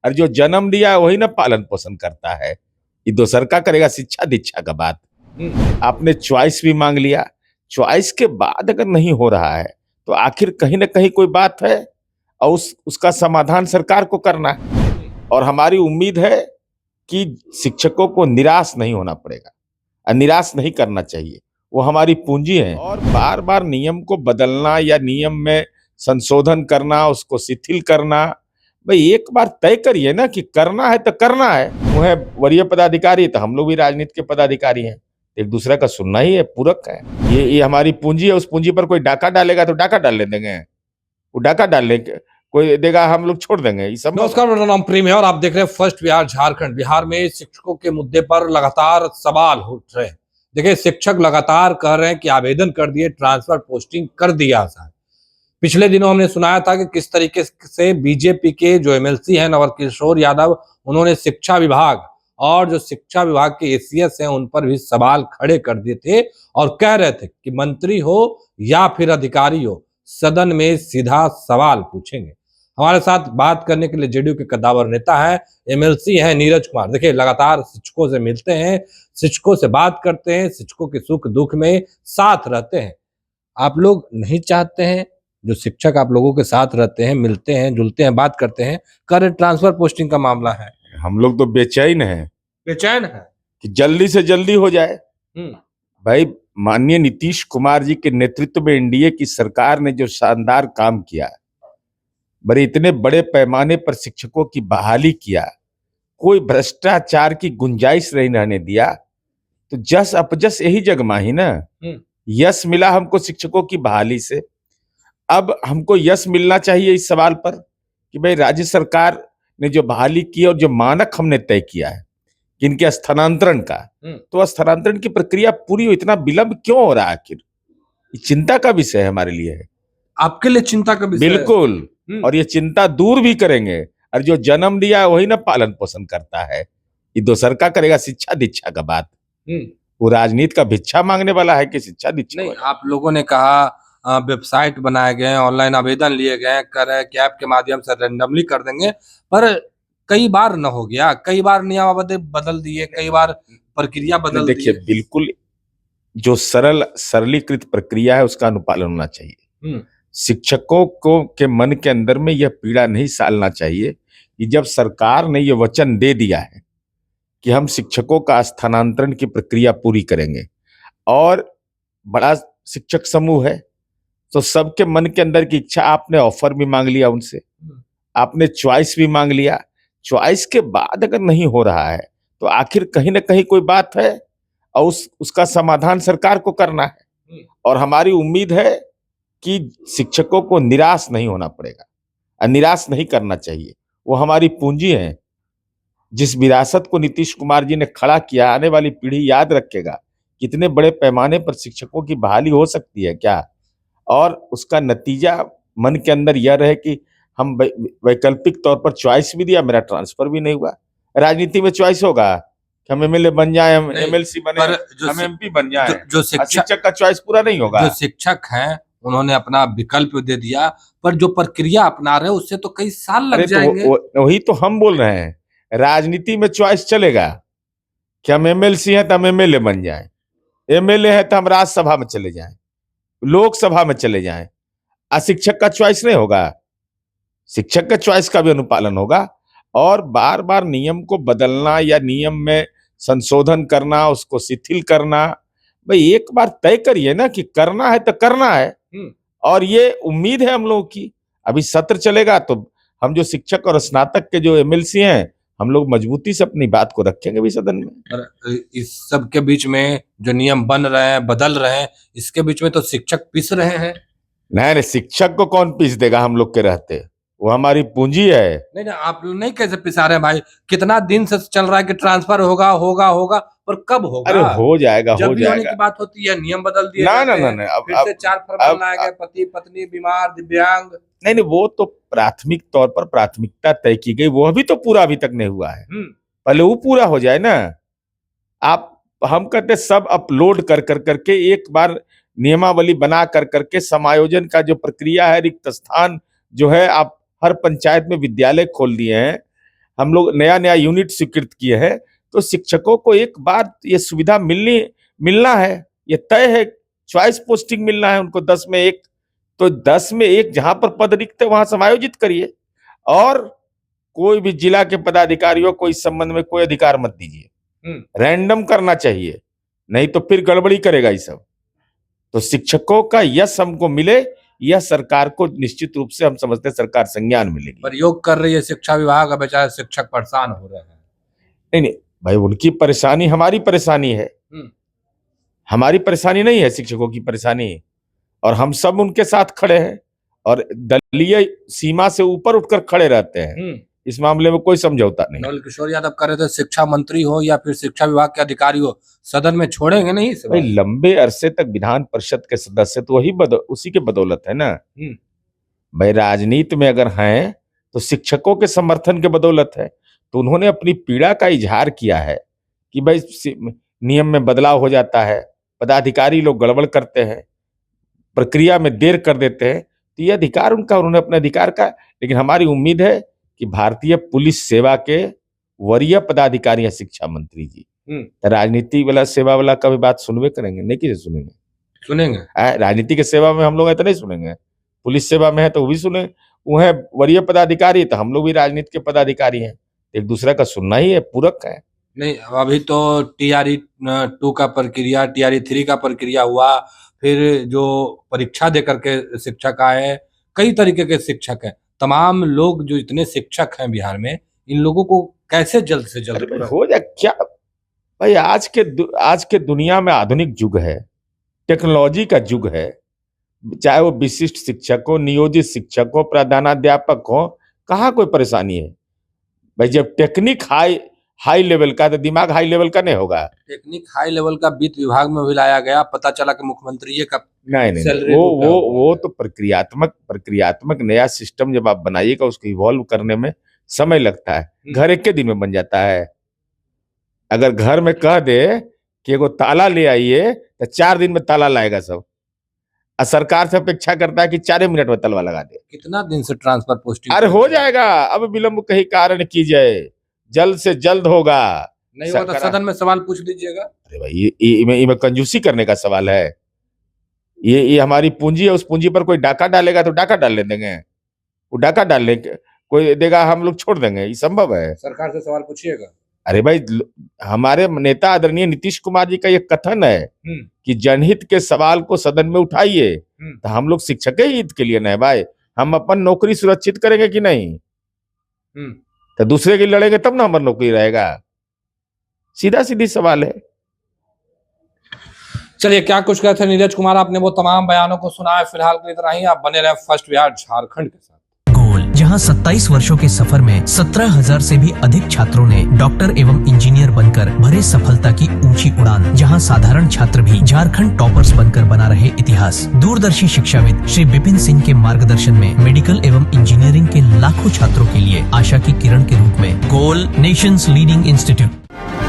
और जो जन्म दिया है वही ना पालन पोषण करता है। ये दोसर का करेगा शिक्षा दीक्षा का बात। आपने चॉइस भी मांग लिया, चॉइस के बाद अगर नहीं हो रहा है तो आखिर कहीं ना कहीं कोई बात है और उसका समाधान सरकार को करना है। और हमारी उम्मीद है कि शिक्षकों को निराश नहीं होना पड़ेगा और निराश नहीं करना चाहिए, वो हमारी पूंजी है। और बार बार नियम को बदलना या नियम में संशोधन करना, उसको शिथिल करना, भाई एक बार तय करिए ना कि करना है तो करना है। वो है वरीय पदाधिकारी, तो हम लोग भी राजनीति के पदाधिकारी हैं, एक दूसरे का सुनना ही है, पूरक है। ये हमारी पूंजी है, उस पूंजी पर कोई डाका डालेगा तो डाका डालने देंगे, वो डाका डालने कोई देगा, हम लोग छोड़ देंगे। ये सब नमस्कार, मेरा नाम प्रेम है और आप देख रहे हैं फर्स्ट बिहार झारखंड। बिहार में शिक्षकों के मुद्दे पर लगातार सवाल उठ रहे हैं। देखिए, शिक्षक लगातार कह रहे हैं कि आवेदन कर दिए, ट्रांसफर पोस्टिंग कर दिया आसान। पिछले दिनों हमने सुनाया था कि किस तरीके से बीजेपी के जो एमएलसी हैं नवल किशोर यादव, उन्होंने शिक्षा विभाग और जो शिक्षा विभाग के एसीएस हैं उन पर भी सवाल खड़े कर दिए थे और कह रहे थे कि मंत्री हो या फिर अधिकारी हो, सदन में सीधा सवाल पूछेंगे। हमारे साथ बात करने के लिए जेडीयू के कद्दावर नेता है, एमएलसी हैं नीरज कुमार। देखिए, लगातार शिक्षकों से मिलते हैं, शिक्षकों से बात करते हैं, शिक्षकों के सुख दुख में साथ रहते हैं। आप लोग नहीं चाहते हैं जो शिक्षक आप लोगों के साथ रहते हैं, मिलते हैं, जुलते हैं, बात करते हैं, कर ट्रांसफर पोस्टिंग का मामला है। हम लोग तो बेचैन हैं, बेचैन है कि जल्दी से जल्दी हो जाए। भाई, माननीय नीतीश कुमार जी के नेतृत्व में एनडीए की सरकार ने जो शानदार काम किया, बड़े इतने बड़े पैमाने पर शिक्षकों की बहाली किया, कोई भ्रष्टाचार की गुंजाइश नहीं रहने दिया, तो जस अपजस यही जगमाही ना। यश मिला हमको शिक्षकों की बहाली से, अब हमको यश मिलना चाहिए इस सवाल पर कि भाई राज्य सरकार ने जो बहाली की और जो मानक हमने तय किया है कि इनके स्थानांतरण का, तो स्थानांतरण की प्रक्रिया पूरी इतना विलंब क्यों हो रहा है आखिर? ये चिंता का विषय है हमारे लिए है। आपके लिए चिंता का विषय? बिल्कुल। और ये चिंता दूर भी करेंगे। और जो जन्म दिया है वही ना पालन पोषण करता है। ये दोसर का करेगा शिक्षा दीक्षा का बात। वो राजनीति का भिक्षा मांगने वाला है कि शिक्षा दीक्षा नहीं? आप लोगों ने कहा वेबसाइट बनाए गए, ऑनलाइन आवेदन लिए गए, कर रहे कि ऐप के माध्यम से रैंडमली कर देंगे, पर कई बार न हो गया, कई बार नियमावली बदल दिए, कई बार प्रक्रिया बदल दी। देखिए, बिल्कुल जो सरलीकृत प्रक्रिया है उसका अनुपालन होना चाहिए। शिक्षकों को के मन के अंदर में यह पीड़ा नहीं सालना चाहिए कि जब सरकार ने यह वचन दे दिया है कि हम शिक्षकों का स्थानांतरण की प्रक्रिया पूरी करेंगे और बड़ा शिक्षक समूह है, तो सबके मन के अंदर की इच्छा, आपने ऑफर भी मांग लिया उनसे, आपने चॉइस भी मांग लिया, चॉइस के बाद अगर नहीं हो रहा है तो आखिर कहीं ना कहीं कोई बात है और उसका समाधान सरकार को करना है। और हमारी उम्मीद है कि शिक्षकों को निराश नहीं होना पड़ेगा और निराश नहीं करना चाहिए, वो हमारी पूंजी है। जिस विरासत को नीतीश कुमार जी ने खड़ा किया, आने वाली पीढ़ी याद रखेगा कितने बड़े पैमाने पर शिक्षकों की बहाली हो सकती है क्या, और उसका नतीजा मन के अंदर यह रहे कि हम वैकल्पिक तौर पर चॉइस भी दिया, मेरा ट्रांसफर भी नहीं हुआ। राजनीति में चॉइस होगा कि हम एमएलए बन जाए, हम एमएलसी बने, हम एमपी बन जाए, जो शिक्षक का चॉइस पूरा नहीं होगा। जो शिक्षक हैं उन्होंने अपना विकल्प दे दिया, पर जो प्रक्रिया अपना रहे उससे तो कई साल लग जाएंगे। वही तो हम बोल रहे हैं, राजनीति में चॉइस चलेगा कि हम एमएलसी हैं तो हम एमएलए बन जाएं, एमएलए है तो हम राज्यसभा में चले जाएं, लोकसभा में चले जाएं। शिक्षक का चॉइस नहीं होगा, शिक्षक का चॉइस का भी अनुपालन होगा। और बार बार नियम को बदलना या नियम में संशोधन करना, उसको शिथिल करना, भाई एक बार तय करिए ना कि करना है तो करना है। और ये उम्मीद है हम लोगों की, अभी सत्र चलेगा तो हम जो शिक्षक और स्नातक के जो एमएलसी हैं, हम लोग मजबूती से अपनी बात को रखेंगे भी सदन में। इस सब के बीच में जो नियम बन रहे हैं, बदल रहे हैं, इसके बीच में तो शिक्षक पिस रहे हैं। नहीं, शिक्षक को कौन पीस देगा? हम लोग के रहते, वो हमारी पूंजी है। नहीं, आप नहीं कैसे पिसा रहे हैं भाई? कितना दिन से चल रहा है कि ट्रांसफर होगा होगा होगा, पर कब होगा? अरे हो जाएगा, जब हो भी जाएगा। होने की बात होती है नियम बदल दिए ना जाते ना हैं। ना, फिर से 4 फरमान लाए गए, पति पत्नी बीमार दिव्यांग। नहीं, वो तो प्राथमिक तौर पर प्राथमिकता तय की गई, वो अभी तो पूरा अभी तक नहीं हुआ है। पहले वो पूरा हो जाए ना। हम कहते सब अपलोड कर करके एक बार नियमावली बना कर करके समायोजन का जो प्रक्रिया है, रिक्त स्थान जो है, आप हर पंचायत में विद्यालय खोल दिए हैं, हम लोग नया नया यूनिट स्वीकृत किए हैं, तो शिक्षकों को एक बार ये सुविधा मिलना है, ये तय है, चॉइस पोस्टिंग मिलना है उनको 10 में 1। तो 10 में 1 जहां पर पद रिक्त है वहां समायोजित करिए, और कोई भी जिला के पदाधिकारियों को इस संबंध में कोई अधिकार मत दीजिए, रैंडम करना चाहिए, नहीं तो फिर गड़बड़ी करेगा ये सब। तो शिक्षकों का यश हमको मिले, यह सरकार को निश्चित रूप से हम समझते हैं सरकार संज्ञान मिलेगी। प्रयोग कर रही है शिक्षा विभाग, अब बेचारे शिक्षक परेशान हो रहे हैं। नहीं भाई, उनकी परेशानी हमारी परेशानी है, हमारी परेशानी नहीं है, शिक्षकों की परेशानी है, और हम सब उनके साथ खड़े हैं और दलीय सीमा से ऊपर उठकर खड़े रहते हैं। इस मामले में कोई समझौता नहीं। नवल किशोर यादव कह रहे थे शिक्षा मंत्री हो या फिर शिक्षा विभाग के अधिकारी हो, सदन में छोड़ेंगे नहीं इस भाई, लंबे अरसे तक विधान परिषद के सदस्य तो वही उसी के बदौलत है ना। भाई, राजनीति में अगर हैं तो शिक्षकों के समर्थन के बदौलत है। तो उन्होंने अपनी पीड़ा का इजहार किया है कि भाई नियम में बदलाव हो जाता है, पदाधिकारी लोग गड़बड़ करते हैं, प्रक्रिया में देर कर देते हैं, तो ये अधिकार उनका, उन्होंने अपने अधिकार का। लेकिन हमारी उम्मीद है कि भारतीय पुलिस सेवा के वरीय पदाधिकारी हैं शिक्षा मंत्री जी, राजनीति वाला सेवा वाला कभी बात सुनवे करेंगे? नहीं, किसे सुनेंगे? राजनीति के सेवा में हम लोग है तो नहीं सुनेंगे, पुलिस सेवा में है तो वो भी सुने। वो है वरीय पदाधिकारी, तो हम लोग भी राजनीति के पदाधिकारी हैं, एक दूसरे का सुनना ही है, पूरक है। नहीं, अभी तो TRE 2 का प्रक्रिया, TRE 3 का प्रक्रिया हुआ, फिर जो परीक्षा देकर के शिक्षक आए, कई तरीके के शिक्षक हैं। तमाम लोग जो इतने शिक्षक हैं बिहार में, इन लोगों को कैसे जल्द से जल्द हो जाए क्या भाई? आज के दुनिया में आधुनिक युग है, टेक्नोलॉजी का युग है, चाहे वो विशिष्ट शिक्षक हो, नियोजित शिक्षक हो, प्रधानाध्यापक हो, कहाँ कोई परेशानी है भाई? जब टेक्निक हाई लेवल का, तो दिमाग हाई लेवल का नहीं होगा। टेक्निक हाई लेवल का वित्त विभाग में भी लाया गया, पता चला कि मुख्यमंत्री का नहीं, वो तो प्रक्रियात्मक नया सिस्टम जब आप बनाइएगा, उसको इवॉल्व करने में समय लगता है। घर एक के दिन में बन जाता है। अगर घर में कह दे कि एगो ताला ले आइए, तो 4 दिन में ताला लाएगा सब, और सरकार से अपेक्षा करता है कि 4 मिनट में ताला लगा दे। कितना दिन से ट्रांसफर पोस्टिंग? अरे हो जाएगा, अब विलंब कहीं कारण कीजिए, जल्द से जल्द होगा। नहीं हुआ तो सदन में सवाल पूछ लीजिएगा। अरे भाई, ये कंजूसी करने का सवाल है। ये हमारी पूंजी है, उस पूंजी पर कोई डाका डालेगा तो डाका डाल देंगे, वो डाका डाल लेंगे, कोई देगा, हम लोग छोड़ देंगे, ये संभव है? सरकार से सवाल पूछिएगा। अरे भाई, हमारे नेता आदरणीय नीतीश कुमार जी का ये कथन है कि जनहित के सवाल को सदन में उठाइए, तो हम लोग शिक्षक के हित के लिए नहीं भाई, हम अपन नौकरी सुरक्षित करेंगे कि नहीं? तो दूसरे की लड़ेंगे तब ना हमारी नौकरी रहेगा। सीधा सीधी सवाल है। चलिए, क्या कुछ कहते थे नीरज कुमार, आपने वो तमाम बयानों को सुना है। फिलहाल के लिए इतना ही। आप बने रहे फर्स्ट बिहार झारखंड के साथ। गोल, जहां 27 वर्षों के सफर में 17,000 से भी अधिक छात्रों ने डॉक्टर एवं इंजीनियर बनकर भरे सफलता की ऊंची उड़ान, जहां साधारण छात्र भी झारखंड टॉपर्स बनकर बना रहे इतिहास। दूरदर्शी शिक्षाविद श्री विपिन सिंह के मार्गदर्शन में मेडिकल एवं इंजीनियरिंग के लाखों छात्रों के लिए आशा की किरण के रूप में गोल, नेशंस लीडिंग इंस्टीट्यूट।